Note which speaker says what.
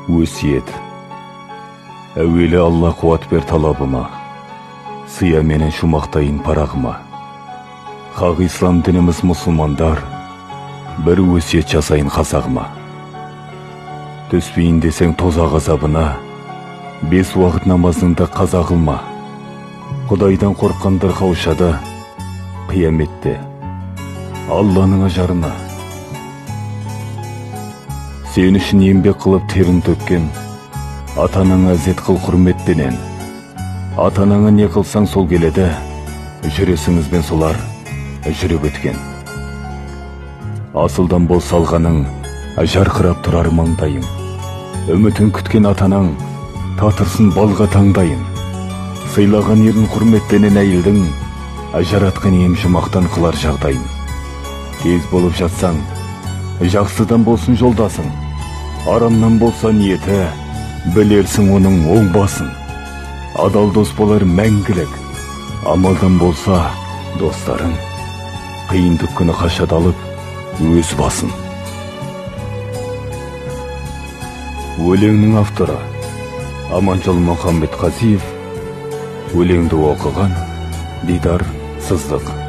Speaker 1: Өсиет. Әуелі Алла қуат бер талабыма, сыя менен шумақтайын парағыма. Хақ ислам дініміз мұсылмандар, бір өсиет жасайын қазағыма. Төспейін десең тозақ азабына, 5 уақыт намазыңды қаза қылма. Құдайдан қорққандар қаушады, қияметте Алланың ажарына. Сен үшін еңбек қылып терін төккен, атанаңа ізет қыл құрметпенен. Атанаңа не қылсаң сол келеді, жүресіңізбен солар жүріп өткен. Асылдан бол салғаның, жарқырап тұрар маңдайың. Үмітін күткен атанаң, татырсын балға таңдайын. Сыйлаған ерін құрметпенен әйелдің, жаратқан ем жұмақтан қылар жағдайын. Тез болып жатсаң, жақсыдан болсын жолдасың, арамнан болса ниеті, білерсің оның оң басын. Адал дос болар мәңгілік, амалдан болса достарың, қиындық күні қашадалып өз басын. Өлеңнің авторы Аманжол Мұхаммед Қазиев, өлеңді оқыған Дидар Сыздық.